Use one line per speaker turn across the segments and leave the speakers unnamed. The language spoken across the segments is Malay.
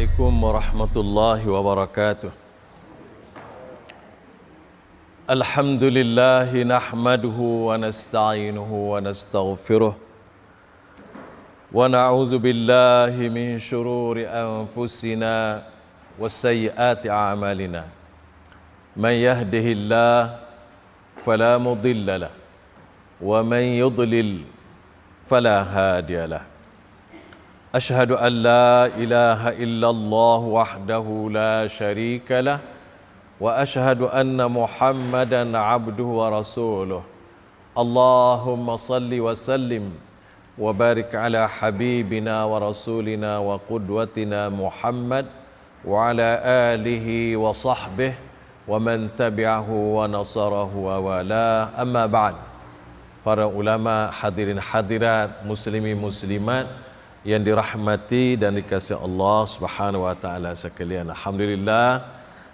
Assalamualaikum warahmatullahi wabarakatuh. Alhamdulillahi nahmaduhu wa nasta'inuhu wa nastaghfiruh wa na'udzu billahi min syururi anfusina wa sayyiati a'malina. Man yahdihillah fala mudilla lahu wa man yudlil fala hadiya lahu. Ashhadu an la ilaha illallah wahdahu la syarika lah wa ashhadu anna Muhammadan abduhu wa rasuluh. Allahumma salli wa sallim wa barik ala habibina wa rasulina wa qudwatina Muhammad wa ala alihi wa sahbihi wa man tabi'ahu wa nasarahu wa wala. Amma ba'd. Para ulama, hadirin hadirat, muslimin muslimat yang dirahmati dan dikasihi Allah Subhanahu wa taala sekalian. Alhamdulillah,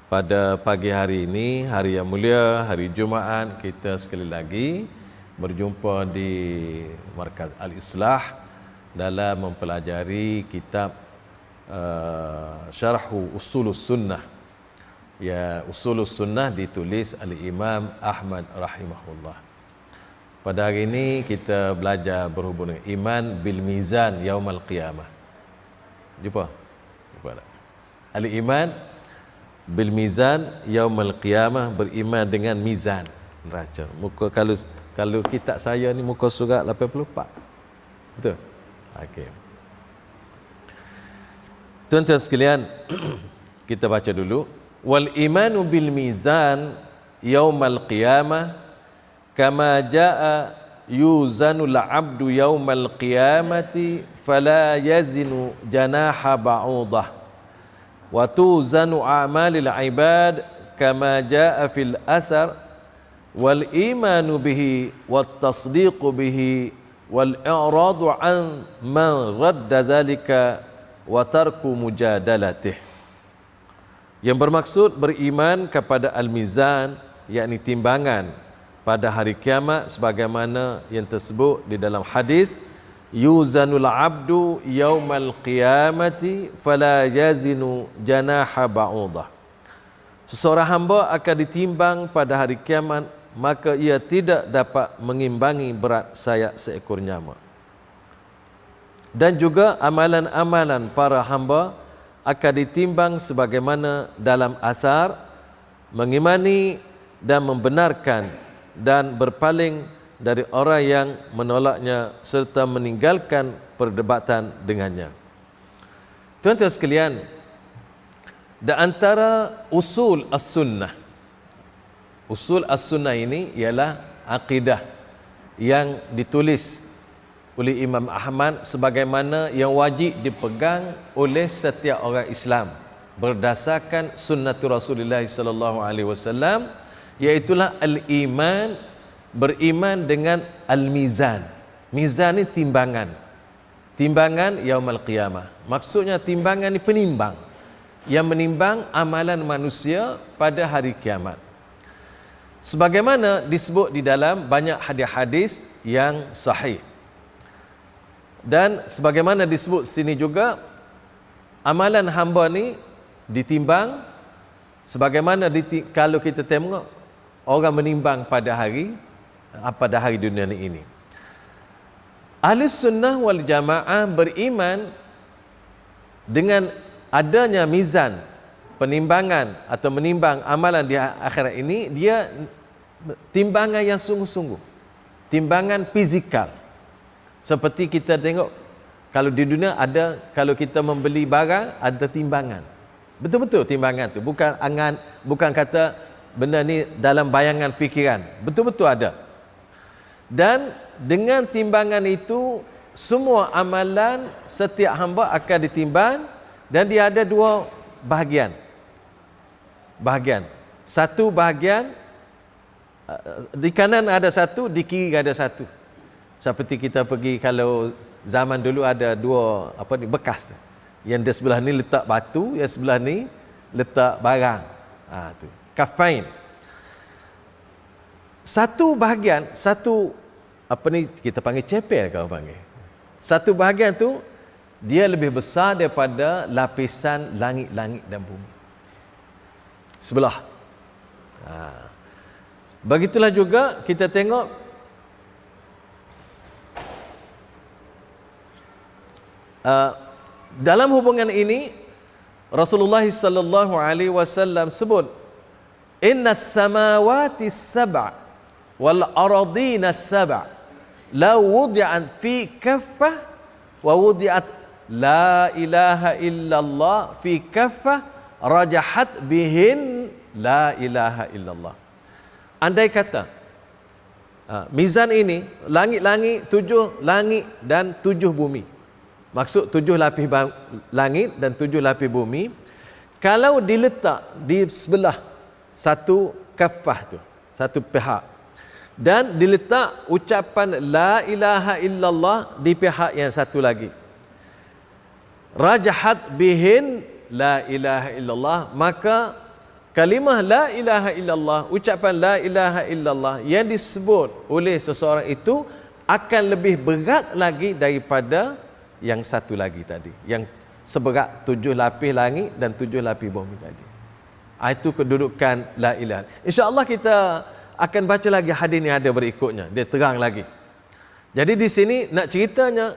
pada pagi hari ini, hari yang mulia, hari Jumaat, kita sekali lagi berjumpa di Markaz Al-Islah dalam mempelajari kitab Syarhu Usulus Sunnah. Ya, Usulus Sunnah ditulis oleh Imam Ahmad rahimahullah. Pada hari ini kita belajar berhubung dengan iman bil mizan yaumal qiyamah. Jumpa? Jumpa tak? Al-iman bil mizan yaumal qiyamah, beriman dengan mizan neraca. Muka kalau kitab saya ni muka surat 84. Betul? Okey. Tuan-tuan sekalian, kita baca dulu. Wal imanu bil mizan yaumal qiyamah kama jaa yuzanul abdu yaumal qiyamati fala yazinu janaha ba'udah wa tuzanu a'malil ibad kama jaa fil athar wal imanu bihi wat tasdiqu bihi wal i'radu an man radda zalika wa tarku mujadalatih. Yang bermaksud beriman kepada al-mizan, yakni timbangan pada hari kiamat sebagaimana yang tersebut di dalam hadis, yuzanul abdu yaumal qiyamati fala yazinu janaha ba'udah. Seseorang hamba akan ditimbang pada hari kiamat, maka ia tidak dapat mengimbangi berat sayap seekor nyamuk. Dan juga amalan-amalan para hamba akan ditimbang sebagaimana dalam asar, mengimani dan membenarkan dan berpaling dari orang yang menolaknya serta meninggalkan perdebatan dengannya. Tuan-tuan sekalian, di antara usul as-sunnah, usul as-sunnah ini ialah akidah yang ditulis oleh Imam Ahmad sebagaimana yang wajib dipegang oleh setiap orang Islam berdasarkan sunnatul Rasulullah sallallahu alaihi wasallam, iaitulah al-iman, beriman dengan al-mizan. Mizan ni timbangan. Timbangan yaumal qiyamah. Maksudnya timbangan ni penimbang yang menimbang amalan manusia pada hari kiamat. Sebagaimana disebut di dalam banyak hadis-hadis yang sahih. Dan sebagaimana disebut sini juga, amalan hamba ni ditimbang sebagaimana kalau kita tengok orang menimbang pada hari dunia ini. Ahli sunnah wal jamaah beriman dengan adanya mizan, penimbangan atau menimbang amalan di akhirat ini, dia timbangan yang sungguh-sungguh, timbangan fizikal. Seperti kita tengok kalau di dunia ada, kalau kita membeli barang ada timbangan. Betul-betul timbangan tu, bukan angan, bukan kata benda ni dalam bayangan fikiran, betul-betul ada. Dan dengan timbangan itu semua amalan setiap hamba akan ditimbang, dan dia ada dua bahagian. Satu bahagian di kanan ada satu, di kiri ada satu. Seperti kita pergi, kalau zaman dulu ada dua bekas. Yang di sebelah ni letak batu, yang sebelah ni letak barang. Tu. Kafain. Satu bahagian, kita panggil cepel kalau panggil. Satu bahagian tu dia lebih besar daripada lapisan langit-langit dan bumi. Sebelah. Begitulah juga kita tengok dalam hubungan ini Rasulullah sallallahu alaihi wasallam sebut, innas samawati sab'a wal ardina sab'a law wudi'at fi kaffah wa wudi'at la ilaha illallah fi kaffah rajahat bihin la ilaha illallah. Andai kata mizan ini, langit-langit, 7 langit dan 7 bumi, maksud 7 lapis langit dan 7 lapis bumi, kalau diletak di sebelah satu kafah tu, satu pihak, dan diletak ucapan la ilaha illallah di pihak yang satu lagi, rajahat bihin la ilaha illallah, maka kalimah la ilaha illallah, ucapan la ilaha illallah yang disebut oleh seseorang itu akan lebih berat lagi daripada yang satu lagi tadi, yang seberat 7 lapis langit dan 7 lapis bumi tadi. Itu kedudukan la ilaha. InsyaAllah kita akan baca lagi hadis yang ada berikutnya, dia terang lagi. Jadi di sini nak ceritanya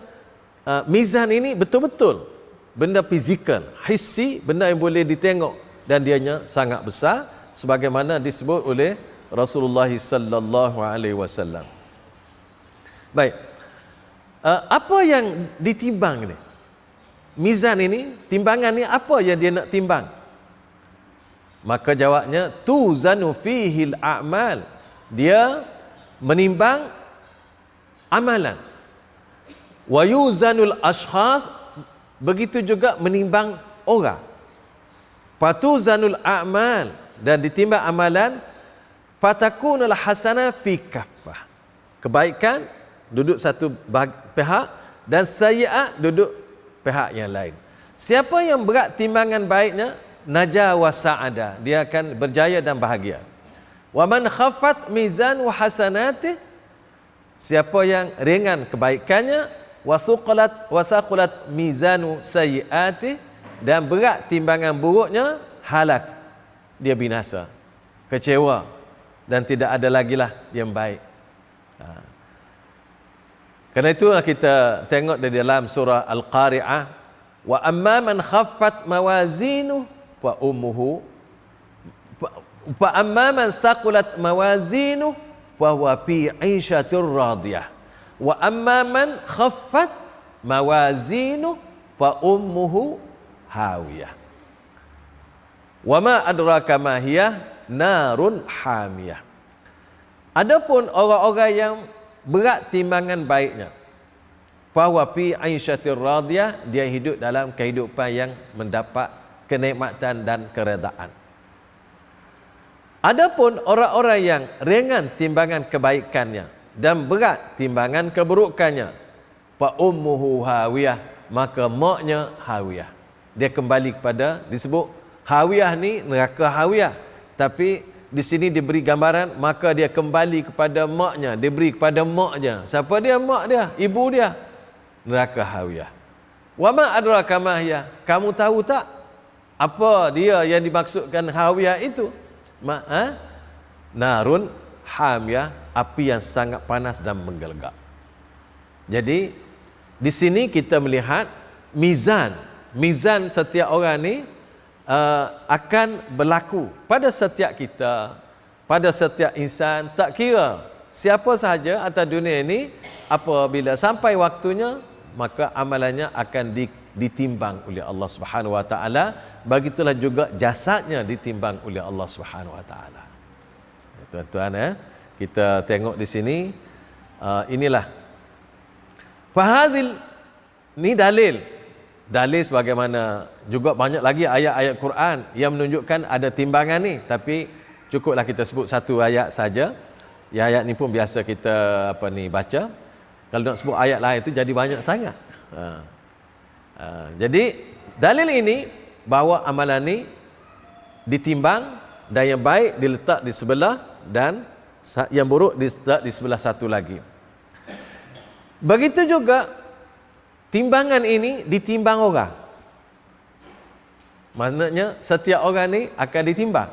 mizan ini betul-betul benda fizikal, hissi, benda yang boleh ditengok, dan dianya sangat besar sebagaimana disebut oleh Rasulullah sallallahu alaihi wasallam. Baik. Apa yang ditimbang ni? Mizan ini, timbangan ni apa yang dia nak timbang? Maka jawabnya tuzanu fihil a'mal. Dia menimbang amalan. Wa yuzanul ashkhas, begitu juga menimbang orang. Fatuzanul a'mal, dan ditimbang amalan, fatakunul hasanah fi kaffah. Kebaikan duduk satu pihak dan sayyi'at duduk pihak yang lain. Siapa yang berat timbangan baiknya, najah wa sa'ada, dia akan berjaya dan bahagia. Wa man khaffat mizan wa hasanatih, siapa yang ringan kebaikannya, wa thaqulat mizanu sayyi'atih, dan berat timbangan buruknya, halak, dia binasa, kecewa, dan tidak ada lagi lah yang baik. Kerana itulah kita tengok di dalam surah Al-Qari'ah, wa amma man khaffat mawazinu fa ummuhu fa amma man thaqulat mawazinu fa huwa fi 'ishatir radiyah wa amma man khaffat mawazinu fa ummuhu hawiyah. Wa ma adraka ma hiya narun hamiyah. Adapun orang-orang yang berat timbangan baiknya, fa huwa fi 'ishatir radiyah, dia hidup dalam kehidupan yang mendapat kenikmatan dan keredaan. Adapun orang-orang yang ringan timbangan kebaikannya dan berat timbangan keburukannya, fa ummuhu hawiyah, maka maknya hawiyah. Dia kembali kepada, disebut hawiyah ni neraka hawiyah, tapi di sini diberi gambaran, maka dia kembali kepada maknya, diberi kepada maknya. Siapa dia? Mak dia, ibu dia. Neraka hawiyah. Wa ma adraka ma hiya, kamu tahu tak apa dia yang dimaksudkan hawiyah itu? Narun hamiyah, api yang sangat panas dan menggelegak. Jadi di sini kita melihat mizan setiap orang ni akan berlaku pada setiap kita, pada setiap insan, tak kira siapa sahaja atas dunia ini. Apabila sampai waktunya, maka amalannya akan ditimbang oleh Allah Subhanahu wa taala. Begitulah juga jasadnya ditimbang oleh Allah Subhanahu wa taala. Tuan-tuan, kita tengok di sini, inilah fahadil, ni dalil sebagaimana juga banyak lagi ayat-ayat Quran yang menunjukkan ada timbangan ni, tapi cukuplah kita sebut satu ayat saja. Ya, ayat ni pun biasa kita baca. Kalau nak sebut ayat lain itu jadi banyak sangat. Jadi dalil ini bahawa amalan ni ditimbang, dan yang baik diletak di sebelah dan yang buruk diletak di sebelah satu lagi. Begitu juga timbangan ini ditimbang orang. Maknanya setiap orang ni akan ditimbang.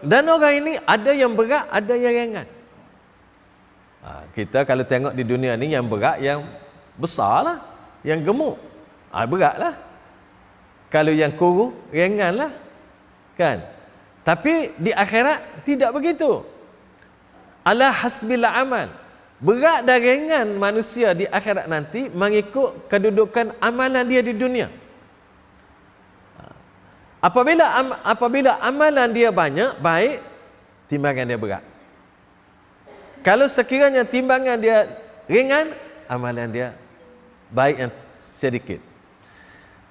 Dan orang ini ada yang berat, ada yang ringan. Kita kalau tengok di dunia ni, yang berat yang besar lah, yang gemuk, berat lah. Kalau yang kurus, ringan lah, kan? Tapi di akhirat tidak begitu. Ala hasbil amal. Berat dan ringan manusia di akhirat nanti mengikut kedudukan amalan dia di dunia. Apabila amalan dia banyak, baik, timbangan dia berat. Kalau sekiranya timbangan dia ringan, amalan dia baik yang sedikit.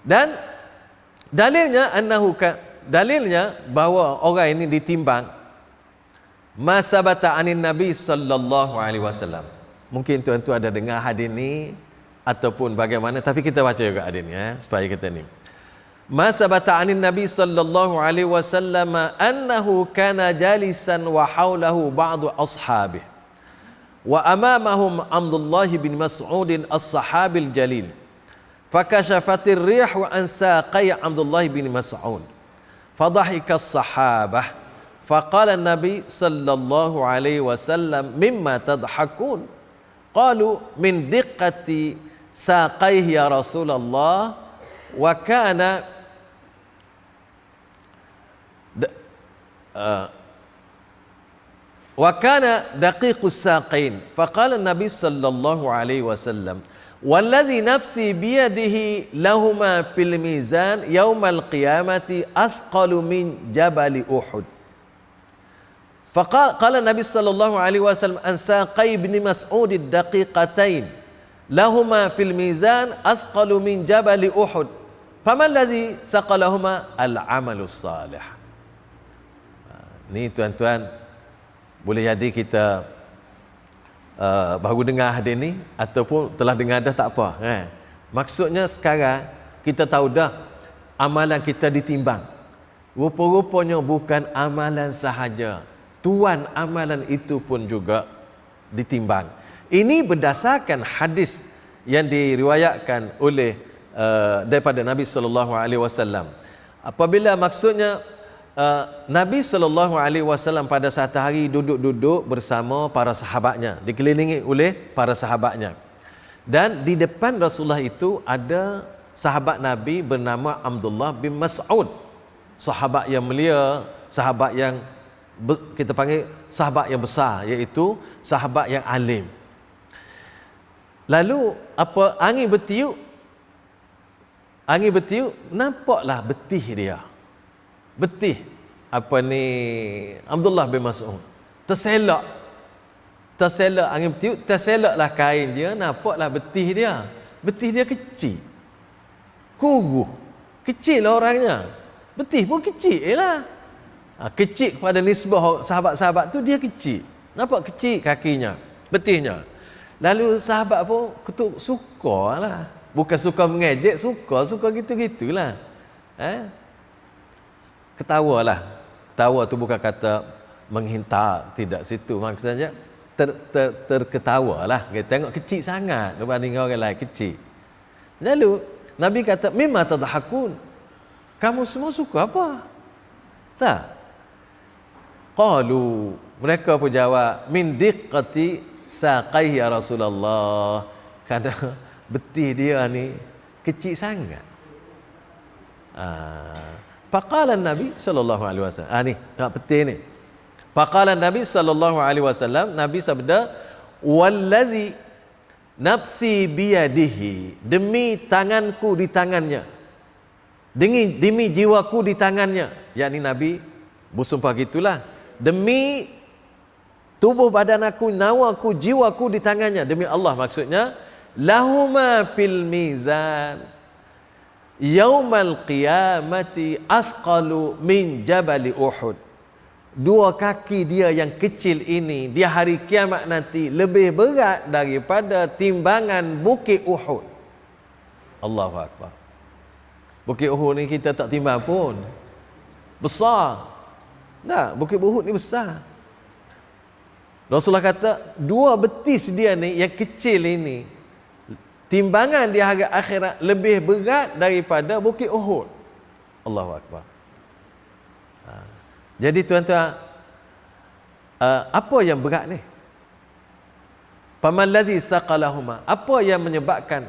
Dan dalilnya bahawa orang ini ditimbang masabata anin Nabi sallallahu alaihi wasallam. Mungkin tuan-tuan ada dengar hadis ni ataupun bagaimana, tapi kita baca juga hadis ni supaya kita ni. Masabata anin Nabi sallallahu alaihi wasallam annahu kana jalisan wa haulahu ba'du ashabihi wa amamahum Abdullah bin Mas'ud as-sahabil jalil. Fakashafatir rih wa an saqai Abdullah bin Mas'ud. Fadhahika as-sahabah. Faqala an-nabi sallallahu alaihi wasallam mimma tadhakun. Qalu min diqqati saqaihi ya Rasulullah wa kana دقيق الساقين. فقال النبي صلى الله عليه وسلم والذي نفسي بيده لهما في الميزان يوم القيامة أثقل من جبل أحد. فقال النبي صلى الله عليه وسلم عن ساقي بن مسعود الدقيقتين لهما في الميزان أثقل من جبل أحد. فما الذي ثقلهما؟ العمل الصالح. Ni tuan-tuan, boleh jadi kita baru dengar hadis ni ataupun telah dengar dah, tak apa. Maksudnya sekarang kita tahu dah amalan kita ditimbang. Rupa-rupanya bukan amalan sahaja, tuan amalan itu pun juga ditimbang. Ini berdasarkan hadis yang diriwayatkan oleh daripada Nabi sallallahu alaihi wasallam. Apabila maksudnya Nabi SAW pada satu hari duduk-duduk bersama para sahabatnya, dikelilingi oleh para sahabatnya. Dan di depan Rasulullah itu ada sahabat Nabi bernama Abdullah bin Mas'ud. Sahabat yang mulia, sahabat yang kita panggil sahabat yang besar, iaitu sahabat yang alim. Lalu angin bertiup, nampaklah betih dia. Betih Abdullah bin Mas'ud terselak angin bertiup, terselaklah kain dia, nampaklah betih dia kecil, kuruh, kecil lah orangnya, betih pun kecil lah, kecil kepada nisbah sahabat-sahabat tu, dia kecil, nampak kecil kakinya, betihnya. Lalu sahabat pun suka lah, bukan suka mengejek, suka gitu-gitulah. Ketawa tu bukan kata menghintar, tidak situ, maksudnya terketawa lah. Kita tengok kecil sangat berbanding orang lain, kecil. Lalu Nabi kata, mimma tadhakun, kamu semua suka apa? Tak? Qalu, mereka pun jawab, min diqqati saqaihi ya Rasulullah, kerana betih dia ni kecil sangat. Faqala Nabi sallallahu alaihi wasallam. Ni tak penting ni. Faqala Nabi sallallahu alaihi wasallam, Nabi sabda, wallazi nafsi biyadihi, demi tanganku di tangannya, demi jiwaku di tangannya. Yakni Nabi bersumpah gitulah, demi tubuh badan aku, nyawaku, jiwaku di tangannya, demi Allah maksudnya, lahuma fil mizan yaumal qiyamati athqalu min jabali Uhud. Dua kaki dia yang kecil ini di hari kiamat nanti lebih berat daripada timbangan bukit Uhud. Allahu Akbar. Bukit Uhud ni kita tak timbang pun, besar. Tak, bukit Uhud ni besar. Rasulullah kata dua betis dia ni yang kecil ini timbangan di hari akhirat lebih berat daripada Bukit Uhud. Allahu Akbar. Jadi tuan-tuan, apa yang berat ni? Faman ladzi saqalahuma, apa yang menyebabkan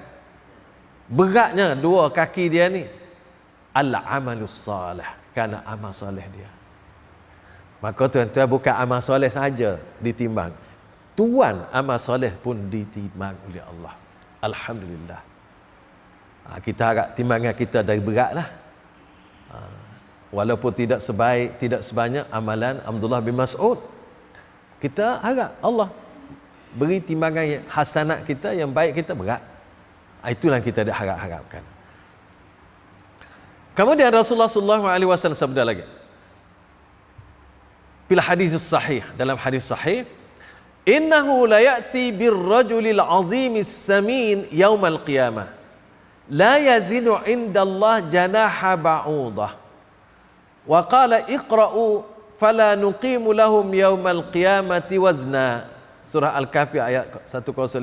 beratnya dua kaki dia ni? Al-amalus salih, kerana amal soleh dia. Maka tuan-tuan, bukan amal soleh saja ditimbang, tuan amal soleh pun ditimbang oleh Allah. Alhamdulillah. Kita harap timbangan kita dari berat lah. Walaupun tidak sebanyak amalan Abdullah bin Mas'ud, kita harap Allah beri timbangan hasanat kita yang baik kita berat. Itulah yang kita harapkan. Kemudian Rasulullah SAW sabda lagi, bil hadis sahih, dalam hadis sahih, innahu la ya'ti bir rajulil azimis samin yaumal qiyamah la yazinu indallah janaha ba'udah wa qala iqra'u fala nuqimu lahum yaumal qiyamati wazna. Surah Al-Kahfi ayat 105.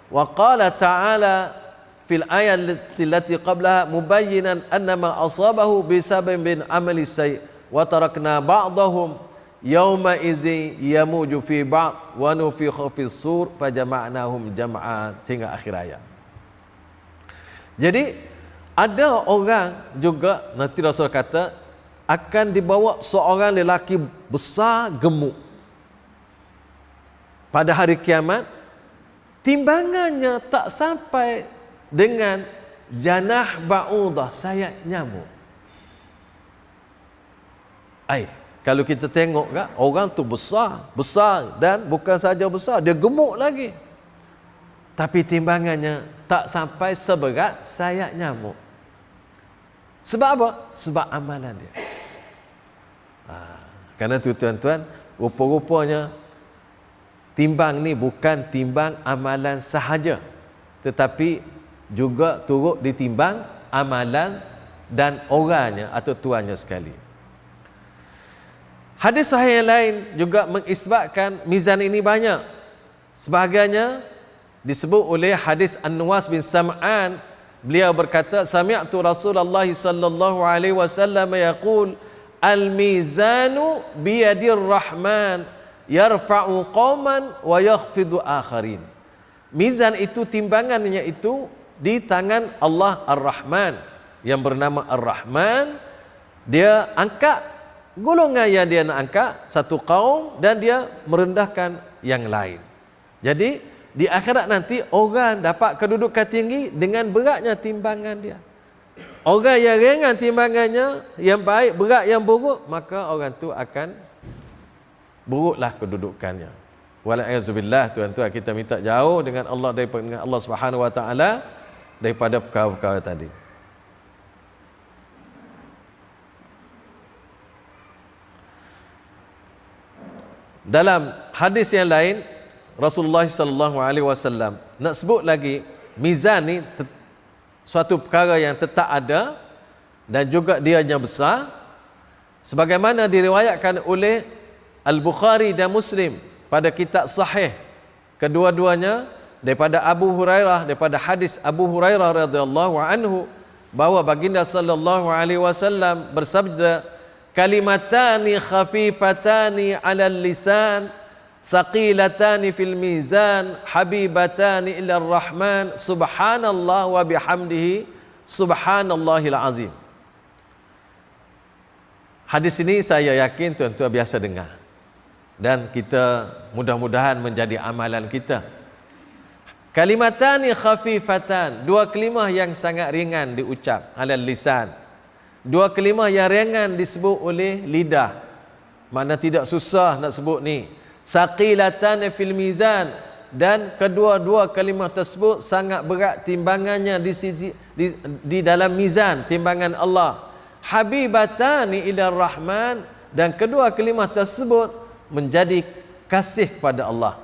Wa qala ta'ala fil ayat allati qablaha mubayyinan annama asabahu bisababin min amali sayyi wa tarakna ba'dahum yauma idzi yamuju fi ba'd wa nufikha fis sur fajama'nahum jam'a, sehingga akhir ayat. Jadi ada orang juga, nanti Rasul kata, akan dibawa seorang lelaki besar gemuk pada hari kiamat, timbangannya tak sampai dengan janah ba'udah, sayap nyamuk. Kalau kita tengok kan, orang tu besar dan bukan saja besar, dia gemuk lagi. Tapi timbangannya tak sampai seberat sayap nyamuk. Sebab apa? Sebab amalan dia. Karena tu tuan-tuan, rupa-rupanya timbang ni bukan timbang amalan sahaja, tetapi juga turut ditimbang amalan dan orangnya atau tuannya sekali. Hadis sahih yang lain juga mengisbatkan mizan ini banyak. Sebahagiannya disebut oleh hadis An-Nuwas bin Sam'an. Beliau berkata, sami'tu Rasulullah sallallahu alaihi wasallam yaqul, al-mizanu biyadir rahman yarfa'u qauman wa yakhfidu akharin. Mizan itu, timbangannya itu di tangan Allah Ar-Rahman, yang bernama Ar-Rahman. Dia angkat golongan yang dia nak angkat, satu kaum, dan dia merendahkan yang lain. Jadi di akhirat nanti orang dapat kedudukan tinggi dengan beratnya timbangan dia. Orang yang ringan timbangannya, yang baik, berat yang buruk, maka orang tu akan buruklah kedudukannya. Wala'azubillah, tuan-tuan, kita minta jauh dengan Allah, dengan Allah Subhanahu wa taala daripada perkara-perkara tadi. Dalam hadis yang lain, Rasulullah sallallahu alaihi wasallam nak sebut lagi, mizan ni suatu perkara yang tetap ada dan juga dianya besar, sebagaimana diriwayatkan oleh Al-Bukhari dan Muslim pada kitab sahih kedua-duanya, daripada Abu Hurairah, daripada hadis Abu Hurairah radhiyallahu anhu, bahwa baginda sallallahu alaihi wasallam bersabda, kalimatani khafifatani 'alal lisan thaqilatani fil mizan habibatani ila rahman subhanallah wa bihamdihi subhanallahil azim. Hadis ini saya yakin tuan-tuan biasa dengar, dan kita mudah-mudahan menjadi amalan kita. Kalimatani khafifatan, dua kalimah yang sangat ringan diucap, alal lisan. Dua kalimah yang ringan disebut oleh lidah, mana tidak susah nak sebut ni. Saqilatan fil mizan, dan kedua-dua kalimah tersebut sangat berat timbangannya di dalam mizan, timbangan Allah. Habibatani ila rahman, dan kedua kalimah tersebut menjadi kasih kepada Allah,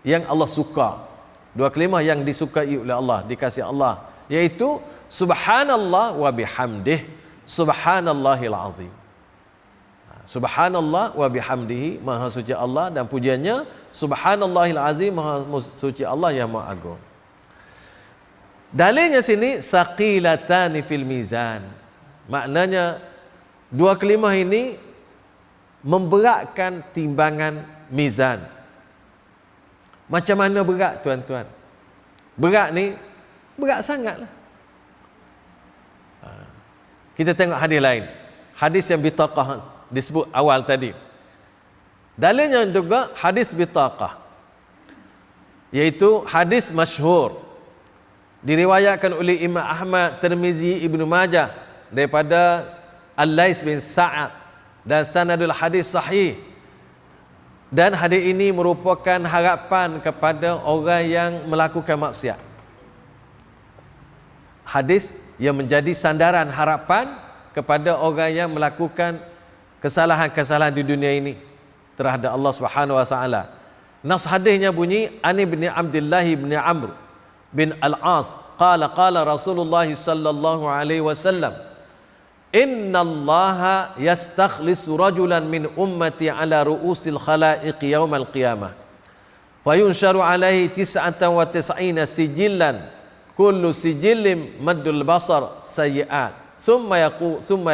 yang Allah suka. Dua kalimah yang disukai oleh Allah, dikasihi Allah, iaitu subhanallah wa bihamdih subhanallahil azim. Subhanallah wa bihamdihi, maha suci Allah dan pujiannya, subhanallahil azim, maha suci Allah yang maha agung. Dalilnya sini saqilatani fil mizan. Maknanya dua kalimah ini memberatkan timbangan mizan. Macam mana berat, tuan-tuan? Berat ni, berat sangatlah. Kita tengok hadis lain. Hadis yang bitaqah disebut awal tadi. Dalilnya juga hadis bitaqah, iaitu hadis masyhur diriwayatkan oleh Imam Ahmad, Tirmizi, Ibnu Majah daripada Al-Lais bin Sa'ad, dan sanadul hadis sahih. Dan hadis ini merupakan harapan kepada orang yang melakukan maksiat. Hadis yang menjadi sandaran harapan kepada orang yang melakukan kesalahan-kesalahan di dunia ini terhadap Allah Subhanahu wa taala. Nas hadisnya bunyi, Ani bin Abdullah bin Amr bin Al-As qala qala Rasulullah sallallahu alaihi wasallam, Inna Allaha yastakhlisu rajulan min ummati ala ru'usil khalaiq yawmal qiyamah fayunsharu alaihi 99 sijillan kullu sijillim maddul basar sayyi'at summa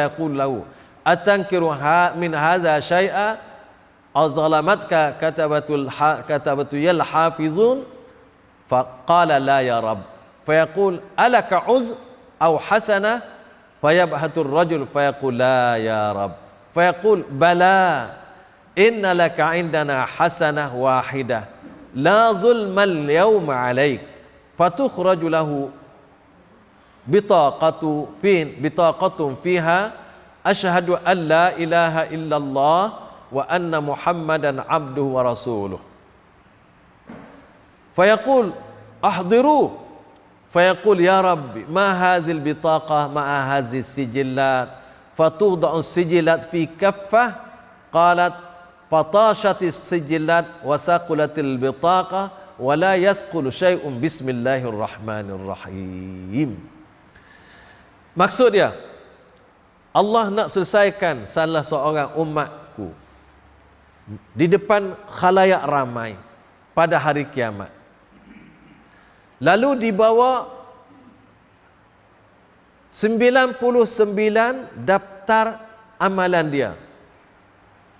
yaqul lahu atankiru min hadha syai'a azlamatka katabatu yal hafizun faqala la ya rab fayaqul alaka uz aw hasanah fayabhatur rajul fayaqul la ya rab fayaqul bala inna laka indana hasanah wahidah la zulmal yawma alaik fatukhraju lahu bitaqatun fiha ashhadu an la ilaha illallah wa anna muhammadan abduhu wa rasuluh fayaqul ahdiru fayaqul ya rabbi ma hadhil bitaqah ma'a hadhis sijillat fatuda'u sijillat fi kaffah qalat fatashatis sijillat wa thaqulatil bitaqah wa la yathqulu syai'un bismillahirrahmanirrahim. Maksud dia, Allah nak selesaikan salah seorang umatku di depan khalayak ramai pada hari kiamat. Lalu dibawa 99 daftar amalan dia.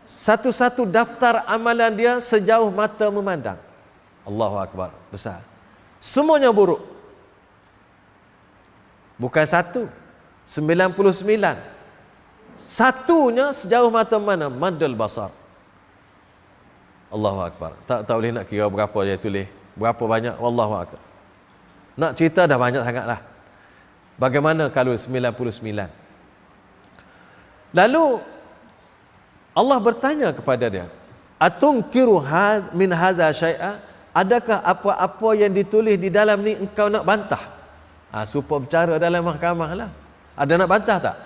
Satu-satu daftar amalan dia sejauh mata memandang. Allahu Akbar, besar. Semuanya buruk. Bukan satu, 99. Satunya sejauh mata mana? Madul basar. Allahu Akbar. Tak boleh nak kira berapa dia tulis. Berapa banyak? Wallahu Akbar. Nak cerita dah banyak sangatlah. Bagaimana kalau 99? Lalu Allah bertanya kepada dia, Atunkiru min hadza syai'a? Adakah apa-apa yang ditulis di dalam ni engkau nak bantah? Supaya bercara dalam mahkamah lah. Ada nak bantah tak?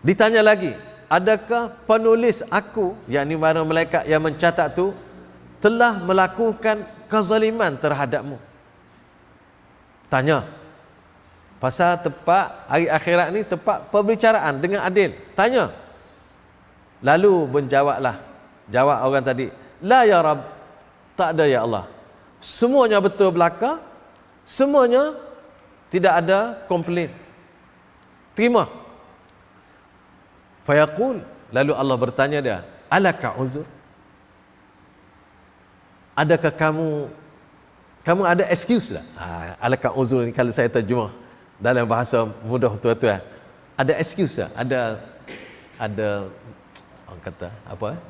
Ditanya lagi, adakah penulis aku, yakni para malaikat yang mencatat tu, telah melakukan kezaliman terhadapmu? Tanya. Pasal tepat hari akhirat ni tepat perbicaraan dengan adil. Tanya. Lalu menjawablah. Jawab orang tadi, la ya Rab, tak ada ya Allah. Semuanya betul belaka, semuanya tidak ada komplain. Terima. Fayaqul, lalu Allah bertanya dia, alaka uzur? Adakah kamu ada excuse tak? Alaka uzur ni kalau saya terjemah dalam bahasa mudah tuan-tuan, ada excuse tak? Ada orang kata apa?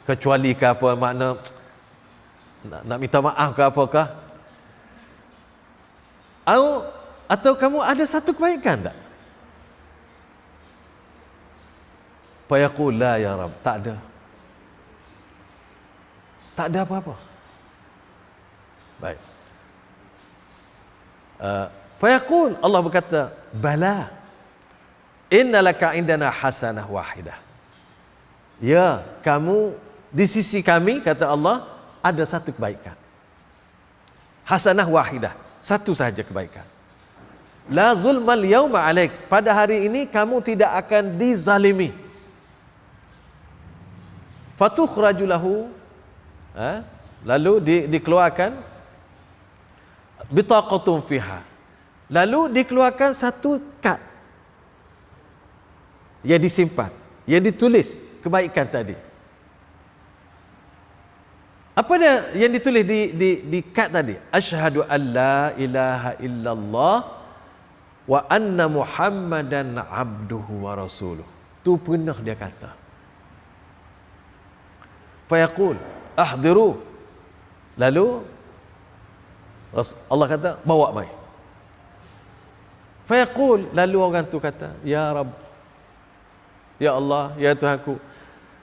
Kecuali ke apa, makna nak minta maaf ke apakah? Atau kamu ada satu kebaikan tak? Fayaqul la ya Rab, tak ada. Tak ada apa-apa. Baik. Fayaqul, Allah berkata, bala, innalaka indana hasanah wahidah. Ya, kamu di sisi kami, kata Allah, ada satu kebaikan. Hasanah wahidah, satu sahaja kebaikan. La zulmal yawma alaik, pada hari ini kamu tidak akan dizalimi. Fatukhraju lahu, lalu dikeluarkan bitaqatun fiha. Lalu dikeluarkan satu kad yang disimpan, yang ditulis kebaikan tadi. Apa dia yang ditulis di kad tadi? Asyhadu an la ilaha illallah wa anna Muhammadan abduhu wa rasuluh. Tu pernah dia kata. Fayaqul ahdiru. Lalu Allah kata, bawa mai. Fayaqul, lalu orang tu kata, ya Rabb, ya Allah, ya Tuhanku,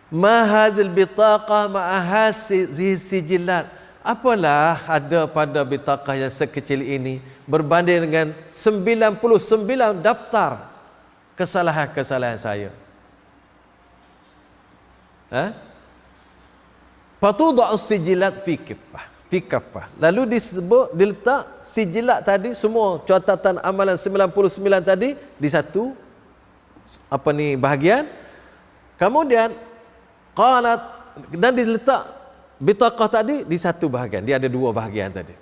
ma hadhil bitaqah ma'a hadhihi sijillat. Apalah ada pada bitaqah yang sekecil ini berbanding dengan 99 daftar kesalahan-kesalahan saya. Fatuda'u sijillat fi kaffah. Lalu diletak sijilat tadi, semua catatan amalan 99 tadi di satu bahagian. Kemudian qalat, dan diletak bitaqah tadi di satu bahagian. Dia ada dua bahagian tadi.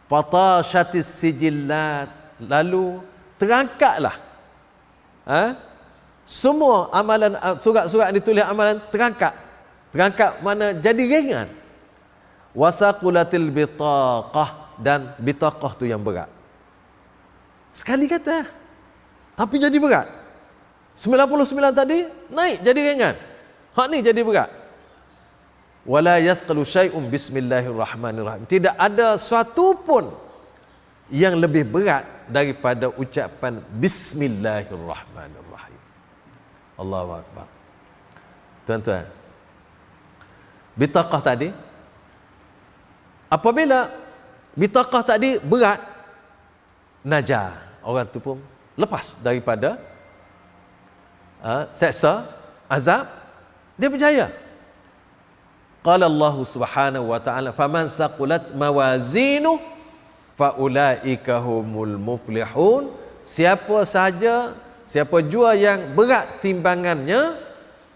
Fatashatis sijillat, lalu terangkatlah semua amalan, surat-surat yang ditulis amalan terangkat mana jadi ringan. Wasaqulatil bitaqah, dan bitaqah tu yang berat. Sekali kata, tapi jadi berat. 99 tadi naik jadi ringan, hak ni jadi berat. Wala yathqalu syai'un bismillahirrahmanirrahim. Tidak ada suatu pun yang lebih berat daripada ucapan bismillahirrahmanirrahim. Allahu akbar. Tuan-tuan, bitaqah tadi, apabila bitaqah tadi berat, najah, orang tu pun lepas daripada seksa, azab, dia berjaya. Qala Allah Subhanahu wa ta'ala, faman thaqulat mawazinu faulaika humul muflihun. Siapa jua yang berat timbangannya,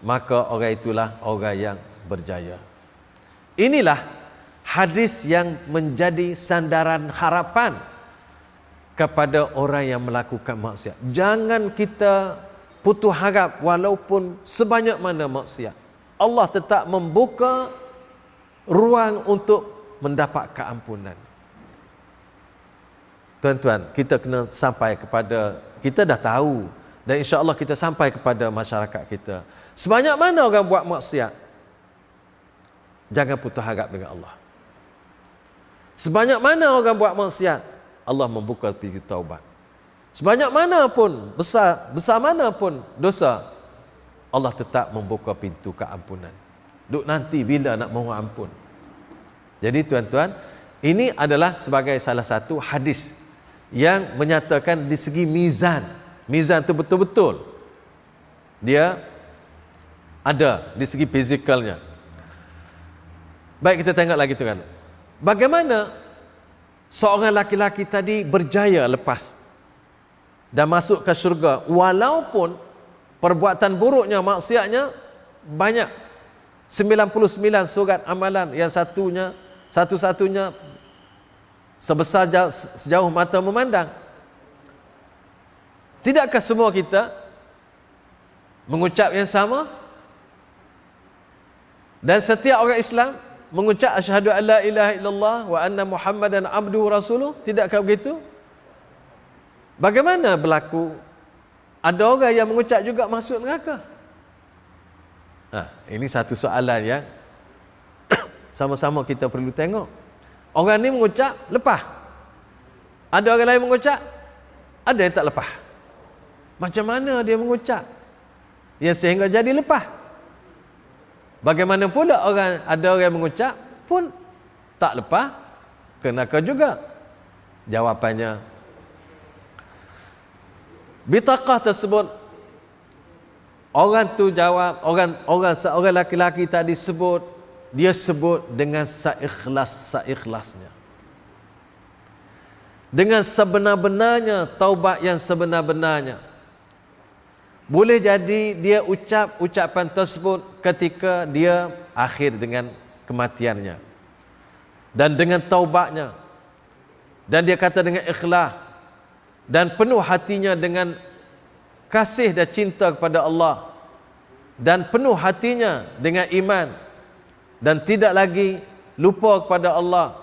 maka orang itulah orang yang berjaya. Inilah hadis yang menjadi sandaran harapan kepada orang yang melakukan maksiat. Jangan kita putus harap walaupun sebanyak mana maksiat. Allah tetap membuka ruang untuk mendapat keampunan. Tuan-tuan, kita kena sampai kepada, kita dah tahu, dan insya-Allah kita sampai kepada masyarakat kita. Sebanyak mana orang buat maksiat, jangan putus harap dengan Allah. Sebanyak mana orang buat maksiat, Allah membuka pintu taubat. Sebanyak mana pun, besar mana pun dosa, Allah tetap membuka pintu keampunan. Duk nanti bila nak mohon ampun. Jadi tuan-tuan, ini adalah sebagai salah satu hadis yang menyatakan di segi mizan. Mizan itu betul-betul dia ada di segi fizikalnya. Baik, kita tengok lagi tuan. Bagaimana seorang laki-laki tadi berjaya lepas dan masuk ke syurga walaupun perbuatan buruknya, maksiatnya banyak. 99 surat amalan yang satu-satunya sebesar sejauh mata memandang. Tidakkah semua kita mengucap yang sama? Dan setiap orang Islam mengucap asyhadu an la ilaha illallah wa anna Muhammadan abduhu rasuluh. Tidakkah begitu? Bagaimana berlaku ada orang yang mengucap juga masuk neraka? Ini satu soalan yang sama-sama kita perlu tengok. Orang ni mengucap lepas, ada orang lain mengucap, ada yang tak lepas. Macam mana dia mengucap yang sehingga jadi lepas? Bagaimana pula ada orang yang mengucap pun tak lepas, ke neraka juga? Jawapannya, bitaqah tersebut, orang tu jawab, orang laki-laki tadi sebut, dia sebut dengan seikhlasnya, dengan sebenar-benarnya, taubat yang sebenar-benarnya. Boleh jadi dia ucap ucapan tersebut ketika dia akhir dengan kematiannya, dan dengan taubatnya dan dia kata dengan ikhlas dan penuh hatinya dengan kasih dan cinta kepada Allah dan penuh hatinya dengan iman dan tidak lagi lupa kepada Allah,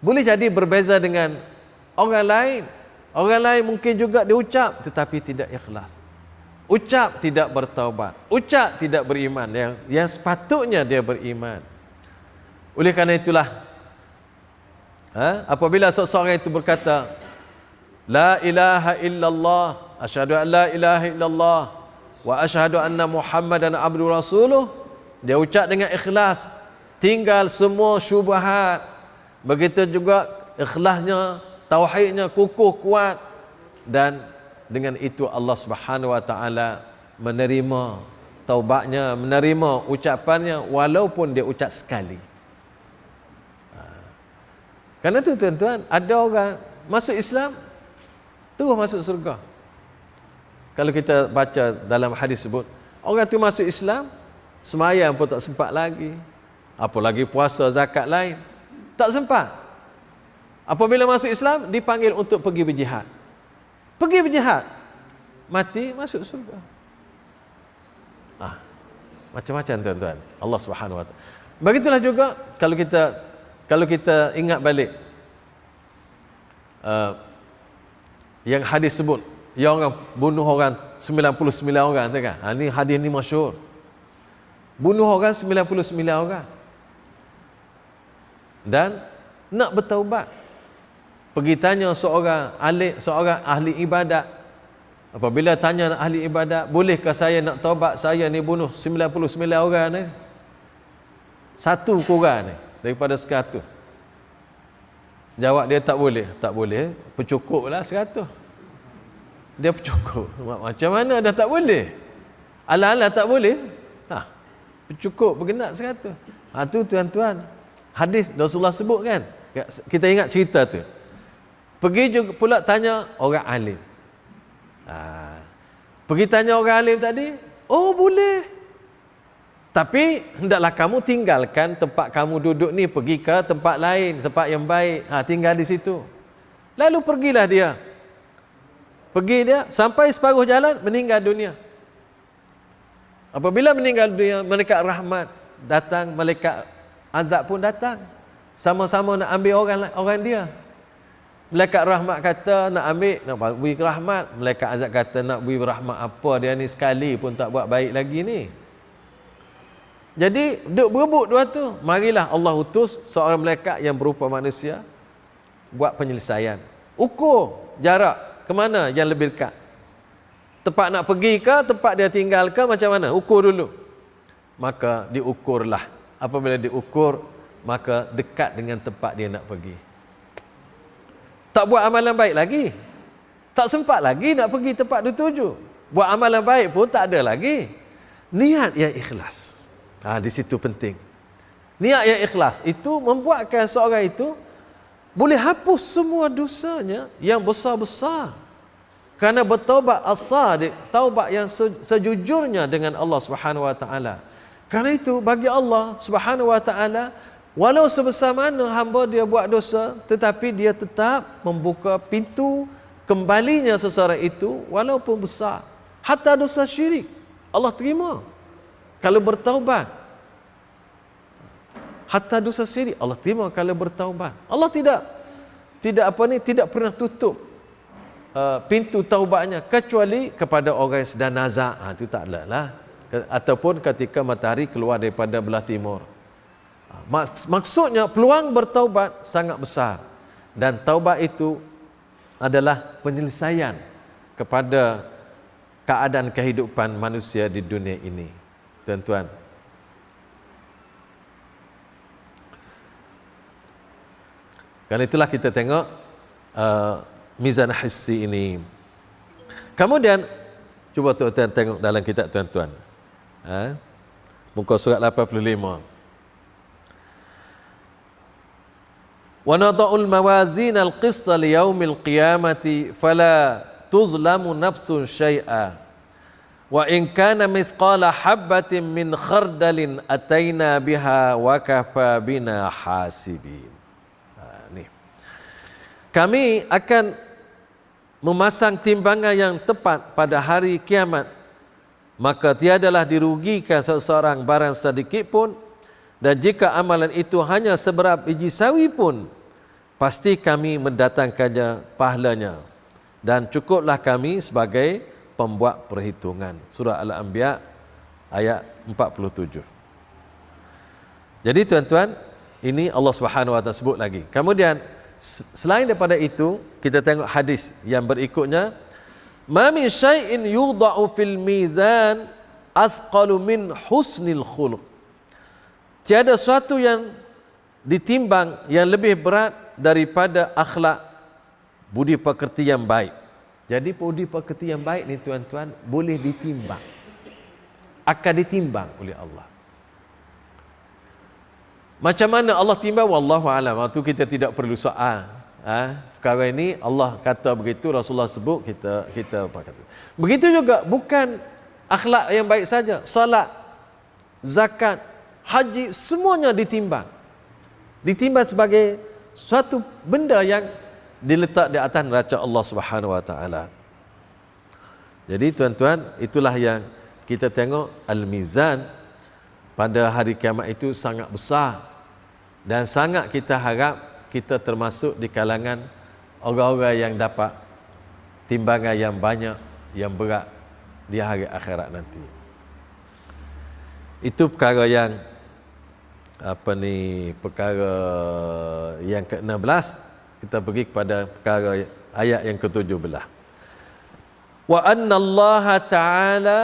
boleh jadi berbeza dengan orang lain. Orang lain mungkin juga dia ucap tetapi tidak ikhlas, ucap tidak bertaubat, ucap tidak beriman yang sepatutnya dia beriman. Oleh kerana itulah apabila seseorang itu berkata la ilaha illallah, asyhadu an la ilaha illallah wa asyhadu anna muhammadan abdu rasuluh, dia ucap dengan ikhlas, tinggal semua syubhat. Begitu juga ikhlasnya, tauhidnya kukuh kuat, dan dengan itu Allah Subhanahu wa taala menerima taubatnya, menerima ucapannya walaupun dia ucap sekali. Karena itu tuan-tuan, ada orang masuk Islam terus masuk surga. Kalau kita baca dalam hadis sebut, orang tu masuk Islam, sembahyang pun tak sempat lagi, apalagi puasa zakat lain, tak sempat. Apabila masuk Islam, dipanggil untuk pergi berjihad. Pergi berjihad, mati masuk surga. Macam-macam tuan-tuan, Allah Subhanahu wa taala. Begitulah juga kalau kita ingat balik yang hadis sebut, yang orang bunuh orang 99 orang tu kan. Ni hadis ni masyhur. Bunuh orang 99 orang. Dan nak bertaubat. Pergi tanya seorang ahli ibadat. Apabila tanya ahli ibadat, bolehkah saya nak taubat, saya ni bunuh 99 orang ni? Satu kurang ni daripada 100. Jawab dia tak boleh. Tak boleh, percukup lah 100. Dia percukup. Macam mana dah tak boleh? Ala-ala tak boleh. Percukup bergenap 100. Tu tuan-tuan, hadis Rasulullah sebut kan. Kita ingat cerita tu. Pergi juga pula tanya orang alim. Pergi tanya orang alim tadi, oh boleh. Tapi hendaklah kamu tinggalkan tempat kamu duduk ni, pergi ke tempat lain, tempat yang baik. Tinggal di situ. Lalu pergilah dia. Pergi dia sampai separuh jalan meninggal dunia. Apabila meninggal dunia, malaikat rahmat datang, malaikat azab pun datang. Sama-sama nak ambil orang dia. Malaikat rahmat kata nak ambil, nak beri rahmat. Malaikat azab kata nak beri rahmat apa, dia ni sekali pun tak buat baik lagi ni. Jadi duk berebut dua tu. Marilah Allah utus seorang malaikat yang berupa manusia buat penyelesaian. Ukur jarak ke mana yang lebih dekat. Tempat nak pergi ke, tempat dia tinggal ke, macam mana? Ukur dulu. Maka diukurlah. Apabila diukur, maka dekat dengan tempat dia nak pergi. Tak buat amalan baik lagi. Tak sempat lagi nak pergi tempat dituju. Buat amalan baik pun tak ada lagi. Niat yang ikhlas. Di situ penting. Niat yang ikhlas itu membuatkan seorang itu boleh hapus semua dosanya yang besar-besar. Kerana bertaubat as-sadiq, taubat yang sejujurnya dengan Allah Subhanahu wa taala. Kerana itu bagi Allah Subhanahu wa taala, walau sebesar mana hamba dia buat dosa, tetapi dia tetap membuka pintu kembalinya seseorang itu walaupun besar. Hatta dosa syirik Allah terima kalau bertaubat. Hatta dosa syirik Allah terima kalau bertaubat. Allah tidak pernah tutup pintu taubatnya kecuali kepada orang yang sedang nazak. Itu tak lah. Ataupun ketika matahari keluar daripada belah timur. Maksudnya peluang bertaubat sangat besar, dan taubat itu adalah penyelesaian kepada keadaan kehidupan manusia di dunia ini, tuan-tuan. Karena itulah kita tengok mizan hissi ini. Kemudian cuba tuan-tuan tengok dalam kitab tuan-tuan, muka surat 85. Wa nada'ul mawazin al-qist li yaumil qiyamati fala tuzlamu nafsun syai'a wa in kana mithqala habbatin min khardalin ataina biha wa kafa bina hasibin. Ni Kami akan memasang timbangan yang tepat pada hari kiamat, maka tiadalah dirugikan seseorang barang sedikit pun, dan jika amalan itu hanya seberap biji sawi pun, pasti kami mendatangkannya pahalanya, dan cukuplah kami sebagai pembuat perhitungan. Surah Al-Anbiya ayat 47. Jadi tuan-tuan, ini Allah Subhanahu wa taala sebut lagi. Kemudian selain daripada itu, kita tengok hadis yang berikutnya, ma min syai'in yudha'u fil mizan athqalu min husnil khuluq. Tiada sesuatu yang ditimbang yang lebih berat daripada akhlak budi pekerti yang baik. Jadi budi pekerti yang baik ni tuan-tuan boleh ditimbang, akan ditimbang oleh Allah. Macam mana Allah timbang? Wallahu alam. Itu kita tidak perlu soal. Perkara ini Allah kata begitu, Rasulullah sebut, kita apa kata. Begitu juga bukan akhlak yang baik saja, salat, zakat, haji, semuanya ditimbang. Ditimbang sebagai suatu benda yang diletak di atas neraca Allah Subhanahu wa taala. Jadi tuan-tuan, itulah yang kita tengok al-mizan pada hari kiamat itu sangat besar, dan sangat kita harap kita termasuk di kalangan orang-orang yang dapat timbangan yang banyak, yang berat di hari akhirat nanti. Itu perkara yang perkara yang ke-16. Kita pergi kepada perkara ayat yang ke-17. Wa anna Allah Ta'ala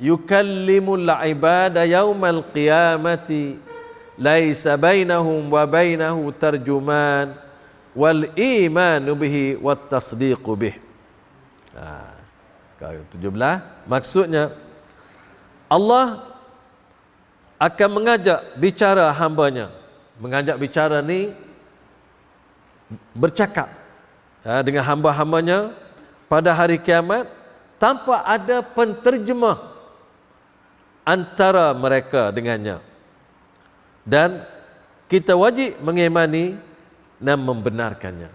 yukallimul ibada yaumal qiyamati laisa bainahum wa bainahu tarjuman wal imanu bihi wat tasdiqu bih. Perkara 17, maksudnya Allah akan mengajak bicara hambanya. Mengajak bicara ni bercakap dengan hamba-hambanya pada hari kiamat tanpa ada penterjemah antara mereka dengannya, dan kita wajib mengimani dan membenarkannya.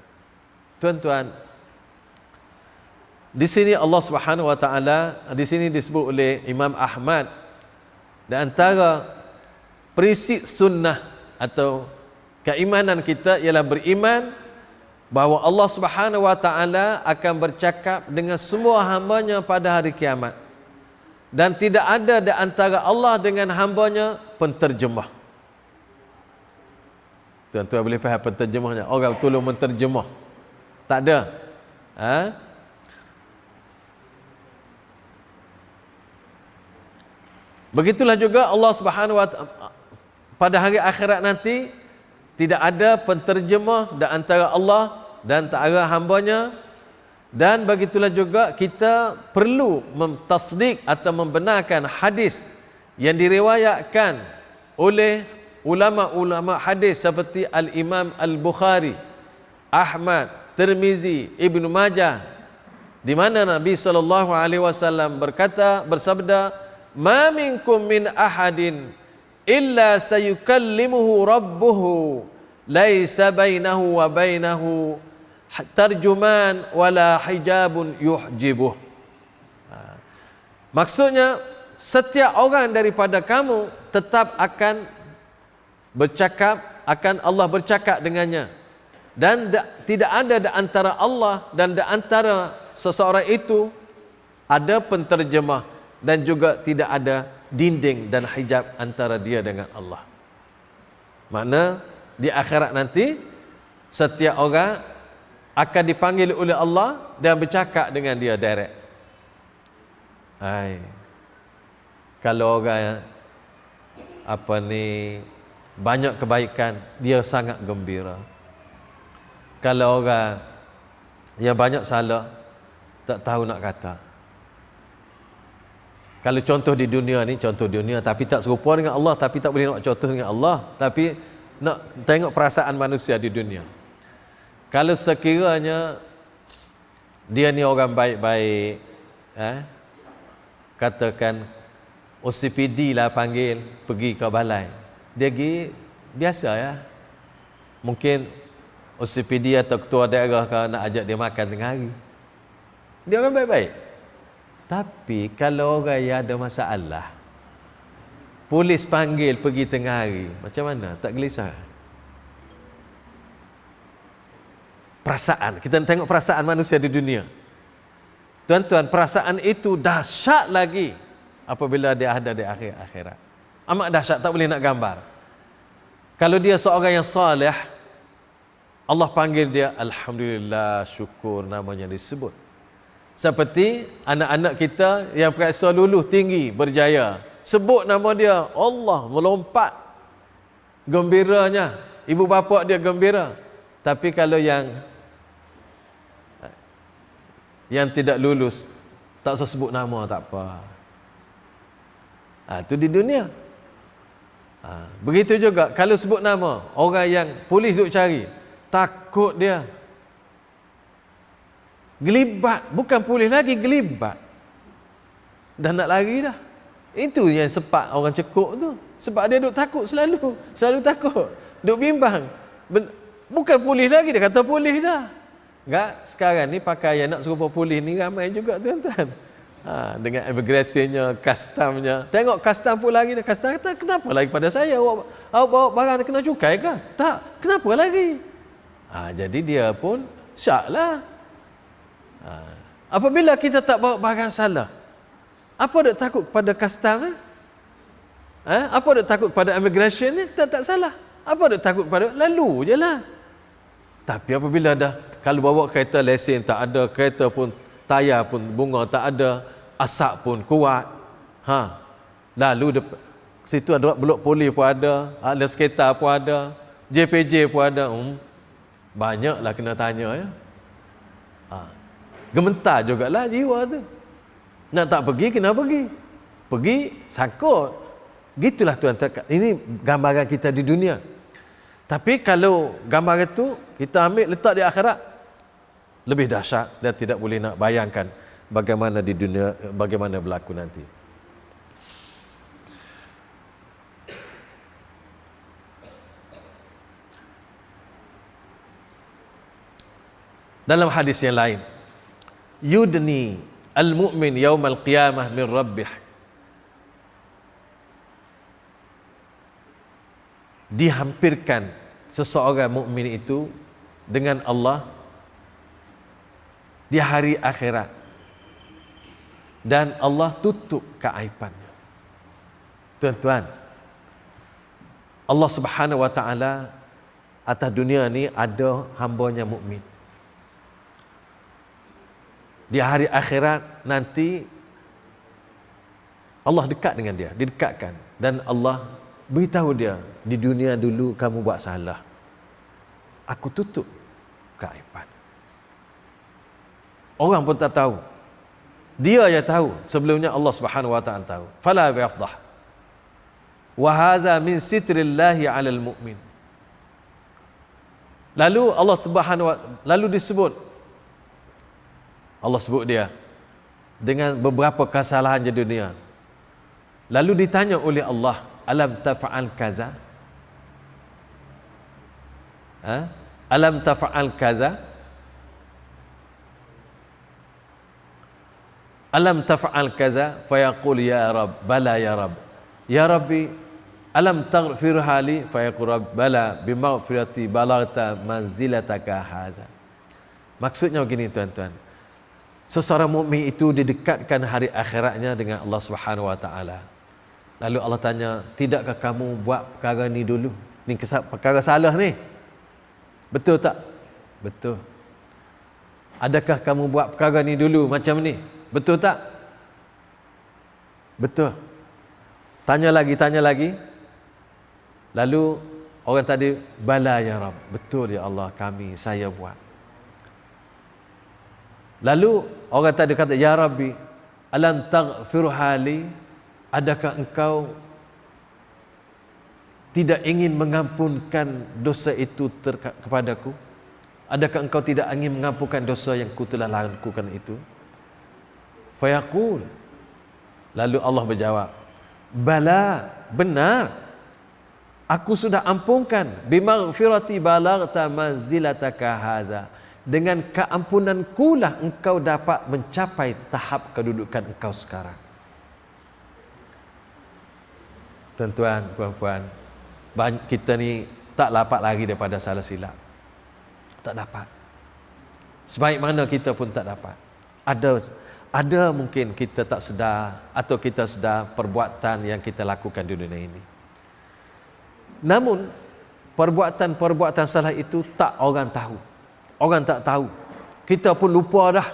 Tuan-tuan, di sini Allah Subhanahu wa taala, di sini disebut oleh Imam Ahmad, dan antara prinsip sunnah atau keimanan kita ialah beriman bahawa Allah Subhanahu wa taala akan bercakap dengan semua hambanya pada hari kiamat, dan tidak ada di antara Allah dengan hambanya penterjemah. Tuan-tuan boleh faham penterjemahnya? Orang tolong menterjemah, tak ada. Begitulah juga Allah Subhanahu wa taala pada hari akhirat nanti, tidak ada penterjemah di antara Allah dan antara hambanya. Dan begitulah juga kita perlu mentasdik atau membenarkan hadis yang diriwayatkan oleh ulama-ulama hadis seperti Al-Imam Al-Bukhari, Ahmad, Tirmizi, Ibnu Majah, di mana Nabi SAW bersabda, "Ma minkum min ahadin illa sayukallimuhu rabbuhu laisa bainahu wa bainahu tarjuman wala hijabun yuhjibuh." Maksudnya, setiap orang daripada kamu tetap akan bercakap, akan Allah bercakap dengannya, dan tidak ada di antara Allah dan di antara seseorang itu ada penterjemah, dan juga tidak ada dinding dan hijab antara dia dengan Allah. Makna di akhirat nanti setiap orang akan dipanggil oleh Allah dan bercakap dengan dia direct. Kalau orang banyak kebaikan, dia sangat gembira. Kalau orang yang banyak salah, tak tahu nak kata. Kalau contoh di dunia ni, contoh dunia tapi tak serupa dengan Allah, tapi tak boleh nak contoh dengan Allah, tapi nak tengok perasaan manusia di dunia. Kalau sekiranya dia ni orang baik-baik, katakan OCPD lah panggil pergi ke balai, dia pergi biasa ya, mungkin OCPD atau ketua daerah nak ajak dia makan tengah hari. Dia orang baik-baik. Tapi kalau orang yang ada masalah, polis panggil pergi tengah hari, macam mana? Tak gelisah? Perasaan, kita tengok perasaan manusia di dunia. Tuan-tuan, perasaan itu dahsyat lagi apabila dia ada di akhirat. Amat dahsyat, tak boleh nak gambar. Kalau dia seorang yang soleh, Allah panggil dia, Alhamdulillah, syukur, namanya disebut. Seperti anak-anak kita yang periksa luluh tinggi, berjaya, sebut nama dia, Allah melompat, gembiranya, ibu bapa dia gembira. Tapi kalau yang tidak lulus, tak usah sebut nama, tak apa. Itu di dunia. Begitu juga kalau sebut nama orang yang polis duk cari, takut dia, gelibat, bukan polis lagi, gelibat, dah nak lari dah. Itu yang sepak orang cekuk tu, sebab dia duk takut, selalu takut, duk bimbang. Bukan polis lagi, dia kata polis dah. Enggak, sekarang ni pakaian nak serupa polis ni ramai juga, tuan-tuan. Dengan imigrasinya, customnya. Tengok custom pun lagi. Custom kata, kenapa lagi pada saya? Awak bawa barang kena cukai kan? Tak, kenapa lagi? Jadi dia pun syak lah. Apabila kita tak bawa barang salah, apa dia takut kepada custom? Apa dia takut kepada immigration ni? Kita tak salah. Apa dia takut kepada? Lalu je lah. Tapi apabila dah, kalau bawa kereta lesen tak ada, kereta pun tayar pun bunga tak ada, asap pun kuat, lalu situ ada blok polis pun ada skater pun ada, JPJ pun ada, banyaklah kena tanya ya. Gementar jugalah jiwa tu. Nak tak pergi kena pergi sangkut. Gitulah tuan-tuan, ini gambaran kita di dunia. Tapi kalau gambar itu kita ambil letak di akhirat, lebih dahsyat dan tidak boleh nak bayangkan bagaimana di dunia, bagaimana berlaku nanti. Dalam hadis yang lain, yudni al-mu'min yaumal qiyamah min rabbih, dihampirkan seseorang mukmin itu dengan Allah di hari akhirat, dan Allah tutup keaibannya. Tuan-tuan, Allah Subhanahu wa taala atas dunia ni ada hamba-Nya mukmin. Di hari akhirat nanti Allah dekat dengan dia, didekatkan, dan Allah beritahu dia, di dunia dulu kamu buat salah, aku tutup keaiban. Orang pun tak tahu, dia yang tahu. Sebelumnya Allah Subhanahu wa taala tahu. Fala yafdah. Wa hadza min sitrillahi 'alal mu'min. Lalu Allah Subhanahu wa lalu disebut, Allah sebut dia dengan beberapa kesalahan di dunia. Lalu ditanya oleh Allah, alam taf'al kaza? Alam taf'al kaza? Alam taf'al kaza? Fayaqul ya Rabb, bala ya Rabb. Ya Rabbi, alam taghfirha li? Fayaqul Rabb, bala bimaghfirati balagta manzilataka haza. Maksudnya begini tuan-tuan, seseorang mukmin itu didekatkan hari akhiratnya dengan Allah Subhanahu wa taala. Lalu Allah tanya, tidakkah kamu buat perkara ni dulu? Ni perkara salah ni. Betul tak? Betul. Adakah kamu buat perkara ni dulu macam ni? Betul tak? Betul. Tanya lagi. Lalu orang tadi, bala ya Rabb. Betul ya Allah, saya buat. Lalu orang tadi kata, ya Rabbi, alam taghfirha li? Adakah engkau tidak ingin mengampunkan dosa itu kepadaku? Adakah engkau tidak ingin mengampunkan dosa yang ku telah lakukan itu? Fayaqul, lalu Allah berjawab, bala, benar. Aku sudah ampunkan. Bimaghfirati balaghta manzilataka hadza. Dengan keampunanku lah engkau dapat mencapai tahap kedudukan engkau sekarang. Tuan-tuan, puan-puan, kita ni tak dapat lagi daripada salah silap. Tak dapat. Sebaik mana kita pun tak dapat. Ada mungkin kita tak sedar atau kita sedar perbuatan yang kita lakukan di dunia ini. Namun perbuatan-perbuatan salah itu tak orang tahu. Orang tak tahu. Kita pun lupa dah.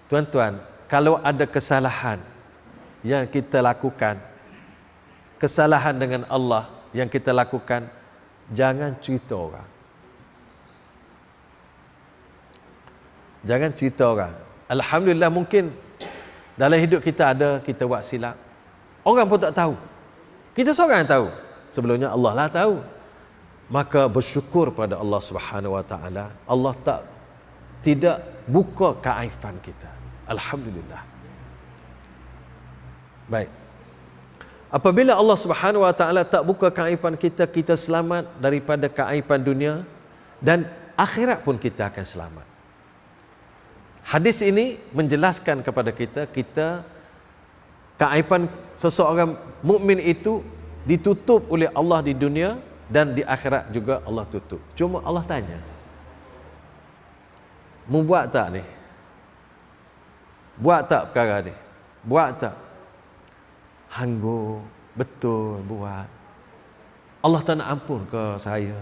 Tuan-tuan, kalau ada kesalahan yang kita lakukan, kesalahan dengan Allah yang kita lakukan, jangan cerita orang. Jangan cerita orang. Alhamdulillah, mungkin dalam hidup kita ada kita buat silap. Orang pun tak tahu. Kita seorang yang tahu. Sebelumnya Allah lah tahu. Maka bersyukur pada Allah Subhanahu Wa Taala. Allah tidak buka keaiban kita. Alhamdulillah. Baik. Apabila Allah Subhanahu Wa Taala tak buka keaiban kita, kita selamat daripada keaiban dunia dan akhirat pun kita akan selamat. Hadis ini menjelaskan kepada kita keaiban seseorang mukmin itu ditutup oleh Allah di dunia dan di akhirat juga Allah tutup. Cuma Allah tanya, mu buat tak ni? Buat tak perkara ni? Buat tak? Hanggu, betul buat. Allah tak nak ampun ke saya?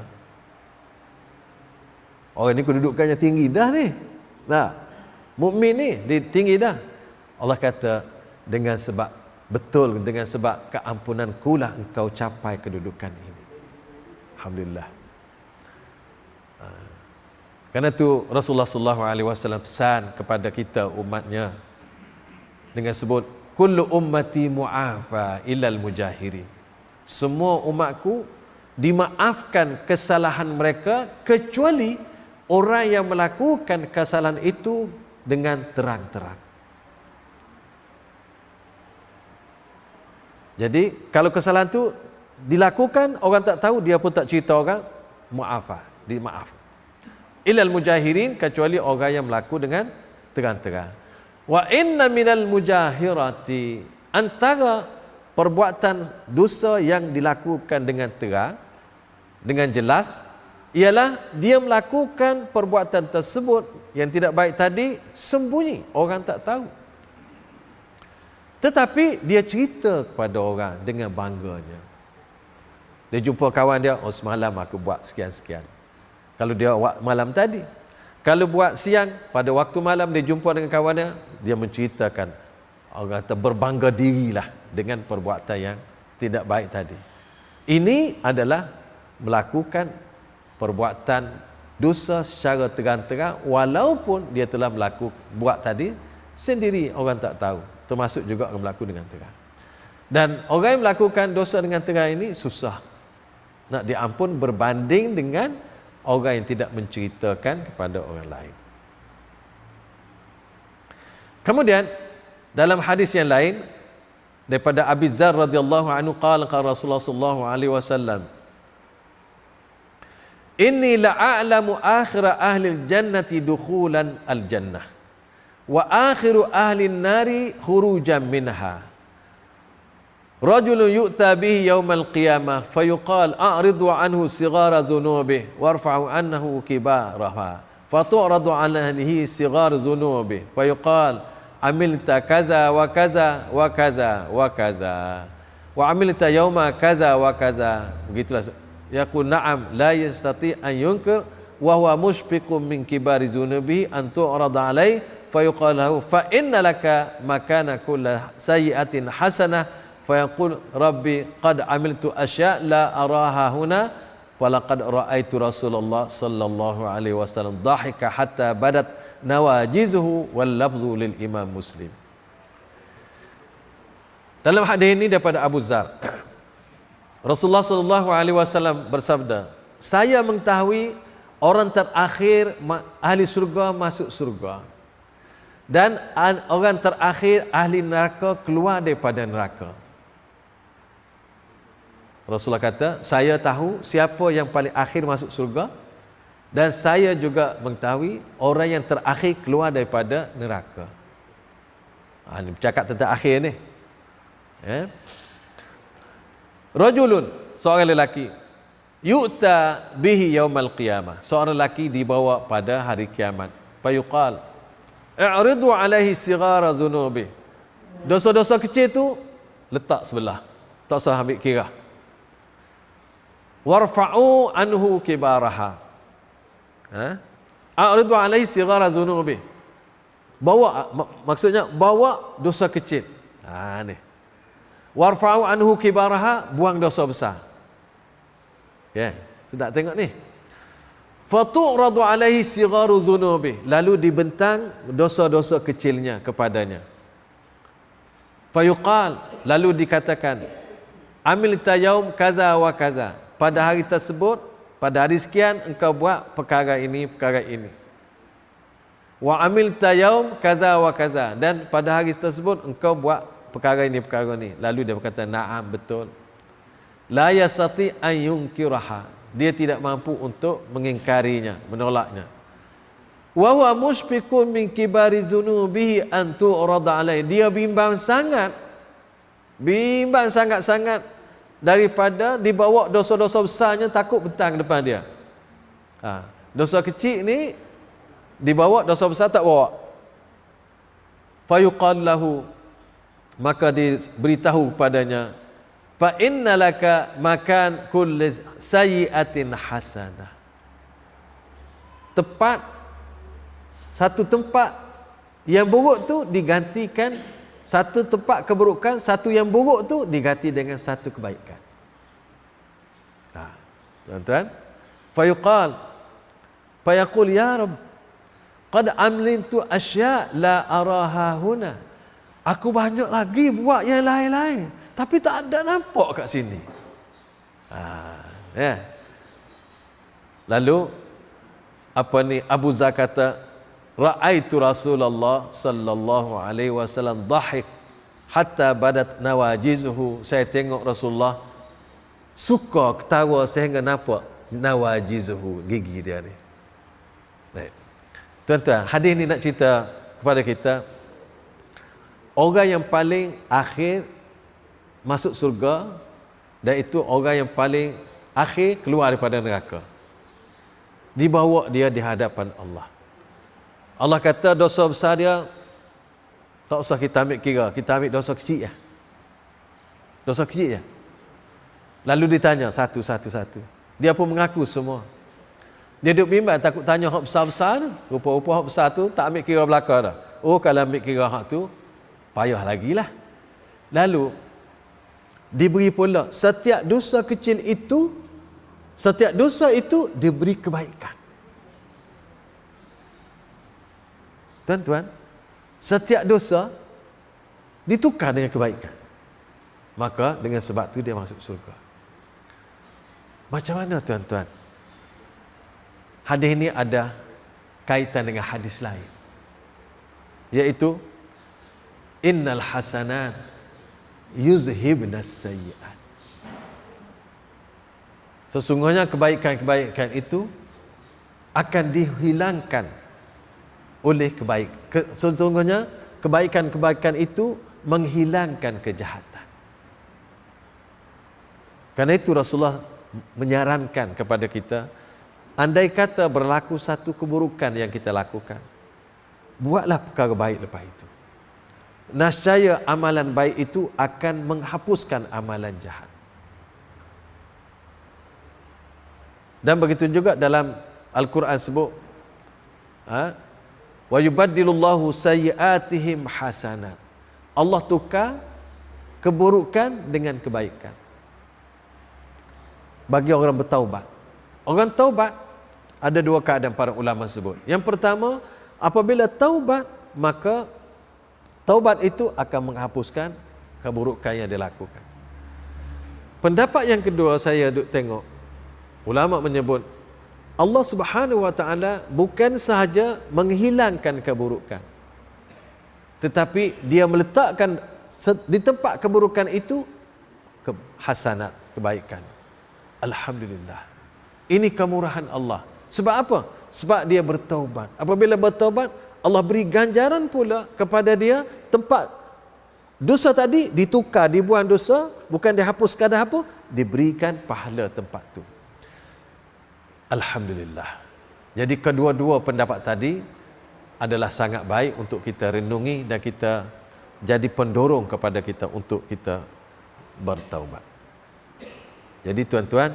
Orang ni kedudukannya tinggi dah ni. Nah, mukmin ni dia tinggi dah. Allah kata, dengan sebab betul, dengan sebab keampunanku lah engkau capai kedudukan ini. Alhamdulillah. Karena itu Rasulullah SAW pesan kepada kita umatnya dengan sebut, kullu ummati mu'afa illal mujahirin. Semua umatku dimaafkan kesalahan mereka kecuali orang yang melakukan kesalahan itu dengan terang-terang. Jadi kalau kesalahan itu dilakukan, orang tak tahu, dia pun tak cerita orang, mu'afa, dimaaf. Illal mujahirin, kecuali orang yang melaku dengan terang-terang. Wa inna minal mujahirati, antara perbuatan dosa yang dilakukan dengan terang, dengan jelas, ialah dia melakukan perbuatan tersebut yang tidak baik tadi sembunyi, orang tak tahu. Tetapi dia cerita kepada orang dengan bangganya. Dia jumpa kawan dia, oh semalam aku buat sekian-sekian. Kalau dia buat malam tadi. Kalau buat siang, pada waktu malam dia jumpa dengan kawannya, dia menceritakan, orang kata berbangga dirilah dengan perbuatan yang tidak baik tadi. Ini adalah melakukan perbuatan dosa secara terang-terang, walaupun dia telah buat tadi sendiri, orang tak tahu. Termasuk juga orang berlaku dengan terang. Dan orang yang melakukan dosa dengan terang ini susah nak diampun berbanding dengan orang yang tidak menceritakan kepada orang lain. Kemudian dalam hadis yang lain daripada Abi Dzar radhiyallahu anhu qala Rasulullah sallallahu alaihi wasallam, inni la'alamu akhira ahli jannati dukhulan al-jannah wa akhiru ahli nari khurujan minha. Rajulun yu'ta bihi yawmal qiyamah fayuqal a'ridu anhu sighara dhunubihi warfa'u anhu kibaraha fatu'radu 'alaihi sighar dhunubihi fayuqal amilta kaza wa kaza wa kaza wa kaza wa amilta yawma kaza wa kaza. Begitulah. Yaqul na'am la yastati an yunkir wa huwa mushfiqun min kibari dhunubihi an tu'rada 'alaihi fayuqal lahu fa inna laka makana kulli sayyi'atin hasanah fayaqul rabbi qad amiltu asya' la araha huna walaqad ra'aitu Rasulullah sallallahu alaihi wasallam dhahika hatta badat nawajizuhu wal lafzu lil Imam Muslim. Dalam hadis ini daripada Abu Dzar, Rasulullah sallallahu alaihi wasallam bersabda, saya mengetahui orang terakhir ahli surga masuk surga dan orang terakhir ahli neraka keluar daripada neraka. Rasulullah kata, saya tahu siapa yang paling akhir masuk surga, dan saya juga mengetahui orang yang terakhir keluar daripada neraka. Ini bercakap tentang akhir ni. Rajulun, seorang lelaki, yu'ta bihi yaumal qiyamah, seorang lelaki dibawa pada hari kiamat. Fayuqal, i'ridu alaihi sighara zunubi, dosa-dosa kecil tu letak sebelah, tak usah ambil kira. Warfa'u anhu kibaraha, a'ridu alaihi sighara zunubi, bawa, maksudnya bawa dosa kecil. Ni warfa'u anhu kibaraha, buang dosa besar. Sedap tengok ni. Fatu'radu alaihi sigharu zunubi, lalu dibentang dosa-dosa kecilnya kepadanya. Fayuqal, lalu dikatakan, amilta yaum kaza wa kaza, pada hari tersebut, pada hari sekian engkau buat perkara ini, perkara ini. Wa amilta yaum kaza wa kaza, dan pada hari tersebut engkau buat perkara ini, perkara ini. Lalu dia berkata, na'am, betul. La yastati an yunkiraha, dia tidak mampu untuk mengingkarinya, menolaknya. Wa huwa mushfiqun min kibari zunubihi an tu'rada alaihi, dia bimbang sangat daripada dibawa dosa-dosa besarnya, takut bentang depan dia. Dosa kecil ni dibawa, dosa besar tak bawa. Fayuqal lahu, maka diberitahu kepadanya, fa inna laka makan kulli sayyi'atin hasanah, satu tempat yang buruk tu digantikan, satu tempat keburukan, satu yang buruk tu diganti dengan satu kebaikan. Tuan-tuan, fayaqul ya Rabb, qad amlintu asya' la araha huna, aku banyak lagi buat yang lain-lain, tapi tak ada nampak kat sini. Lalu Abu Zar kata, ra'aitu Rasulullah sallallahu alaihi wasallam dhahik hatta badat nawajizuhu, saya tengok Rasulullah suka ketawa sehingga nampak nawajizuhu, gigi dia ni. Baik. Tuan-tuan, hadis ni nak cerita kepada kita, orang yang paling akhir masuk surga, dan itu orang yang paling akhir keluar daripada neraka. Dibawa dia di hadapan Allah. Allah kata dosa besar dia tak usah kita ambil kira, kita ambil dosa kecil ya. Dosa kecil ya. Lalu ditanya satu. Dia pun mengaku semua. Dia duduk bimbang, takut tanya hak besar-besar tu. Rupa-rupa hak besar tu tak ambil kira belaka dah. Oh, kalau ambil kira hak tu payah lagi lah. Lalu diberi pula setiap dosa kecil itu, setiap dosa itu diberi kebaikan. Tuan-tuan, setiap dosa ditukar dengan kebaikan. Maka dengan sebab tu dia masuk surga. Macam mana tuan-tuan? Hadis ini ada kaitan dengan hadis lain, iaitu innal hasanat yuzhibnas sayyi'at. Sesungguhnya kebaikan-kebaikan itu akan dihilangkan oleh kebaikan. Sesungguhnya kebaikan-kebaikan itu menghilangkan kejahatan. Karena itu Rasulullah menyarankan kepada kita, andai kata berlaku satu keburukan yang kita lakukan, buatlah perkara baik lepas itu. Nascaya amalan baik itu akan menghapuskan amalan jahat. Dan begitu juga dalam Al-Quran sebut, wa yubaddilullahu sayyi'atihim hasanat, Allah tukar keburukan dengan kebaikan bagi orang bertaubat. Orang taubat ada dua keadaan para ulama sebut. Yang pertama, apabila taubat, maka taubat itu akan menghapuskan keburukan yang dilakukan. Pendapat yang kedua saya duk tengok, ulama menyebut Allah Subhanahu wa taala bukan sahaja menghilangkan keburukan, tetapi dia meletakkan di tempat keburukan itu hasanat, kebaikan. Alhamdulillah. Ini kemurahan Allah. Sebab apa? Sebab dia bertaubat. Apabila bertaubat, Allah beri ganjaran pula kepada dia. Tempat dosa tadi ditukar, dibuang dosa, bukan dihapus sekadar apa, diberikan pahala tempat tu. Alhamdulillah. Jadi kedua-dua pendapat tadi adalah sangat baik untuk kita renungi dan kita jadi pendorong kepada kita untuk kita bertaubat. Jadi tuan-tuan,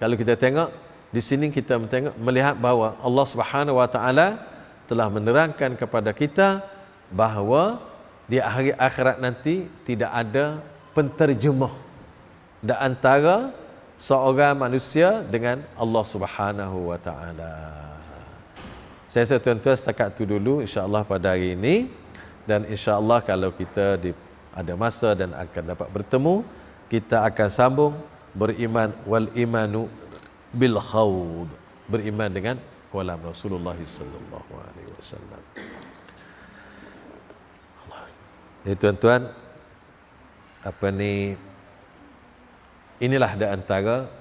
kalau kita tengok di sini, kita melihat bahawa Allah Subhanahu Wa Taala telah menerangkan kepada kita bahawa di hari akhirat nanti tidak ada penterjemah di antara seorang manusia dengan Allah Subhanahu Wa Taala. Saya rasa tuan-tuan setakat itu dulu insya-Allah pada hari ini, dan insya-Allah kalau kita ada masa dan akan dapat bertemu, kita akan sambung beriman wal imanu bil khawd, beriman dengan kalam Rasulullah sallallahu alaihi wasallam. Jadi tuan-tuan, inilah di antara,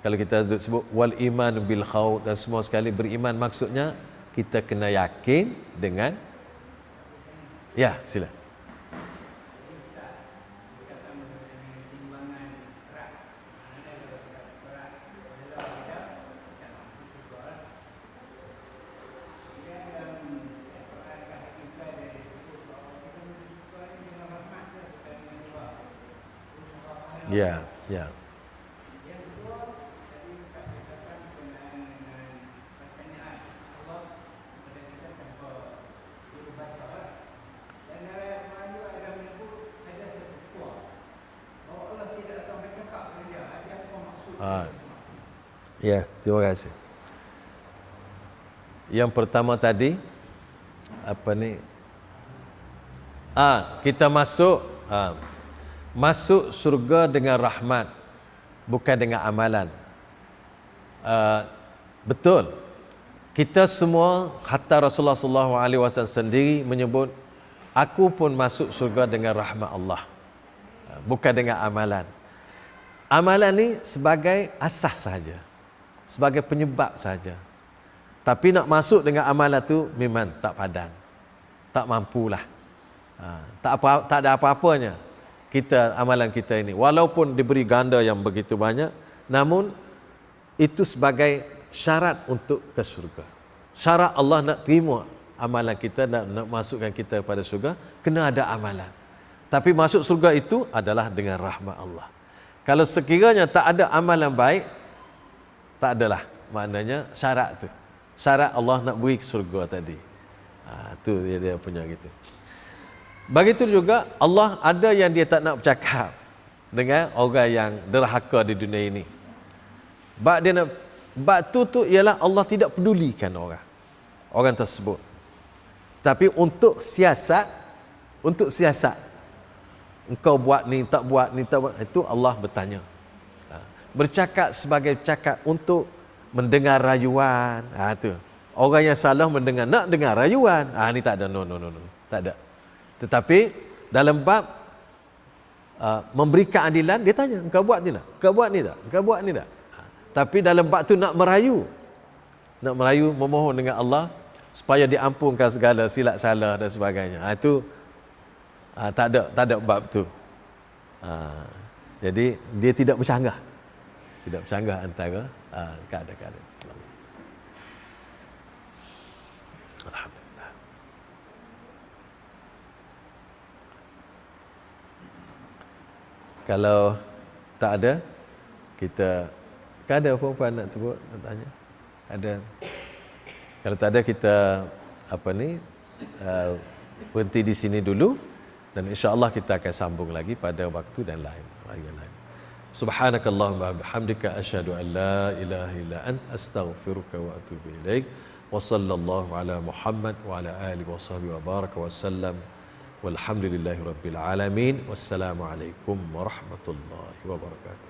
kalau kita sebut wal iman bil khawd dan semua sekali beriman, maksudnya kita kena yakin dengan, ya sila. Ya, ya. Ya, terima kasih. Yang pertama tadi kita masuk surga dengan rahmat, bukan dengan amalan. Betul. Kita semua, hatta Rasulullah SAW sendiri menyebut, aku pun masuk surga dengan rahmat Allah, bukan dengan amalan. Amalan ni sebagai asas saja, sebagai penyebab saja. Tapi nak masuk dengan amalan tu memang tak padan, tak mampulah. Tak ada apa-apanya amalan kita ini, walaupun diberi ganda yang begitu banyak, namun itu sebagai syarat untuk ke surga. Syarat Allah nak terima amalan kita, nak masukkan kita pada surga, kena ada amalan. Tapi masuk surga itu adalah dengan rahmat Allah. Kalau sekiranya tak ada amalan baik, tak adalah maknanya syarat tu. Syarat Allah nak beri surga tadi. Tu dia punya gitu. Begitu juga Allah ada yang dia tak nak bercakap dengan orang yang derhaka di dunia ini. Bab tu ialah Allah tidak pedulikan orang tersebut. Tapi untuk siasat, engkau buat ni, tak buat ni, tak buat, itu Allah bertanya. Bercakap sebagai cakap untuk mendengar rayuan. Tu. Orang yang salah nak dengar rayuan. Ni tak ada, no. Tak ada. Tetapi dalam bab memberi keadilan, dia tanya, engkau buat ni tak? Engkau buat ni tak? Engkau buat ni tak? Tapi dalam bab tu nak merayu, memohon dengan Allah supaya diampunkan segala silap salah dan sebagainya. Itu tak ada bab tu. Jadi dia tidak bercanggah antara keadaan. Alhamdulillah. Kalau tak ada, ada apa-apa nak sebut, nak tanya? Ada. Kalau tak ada, kita berhenti di sini dulu, dan insya-Allah kita akan sambung lagi pada waktu dan lain. Subhanakallahumma bihamdika asyhadu an la ilaha illa anta astaghfiruka wa atubu ilaik. Wa sallallahu ala Muhammad wa ala alihi wa sahbihi wa baraka wa sallam. Walhamdulillahi rabbil alamin. Wassalamu alaikum warahmatullahi wabarakatuh.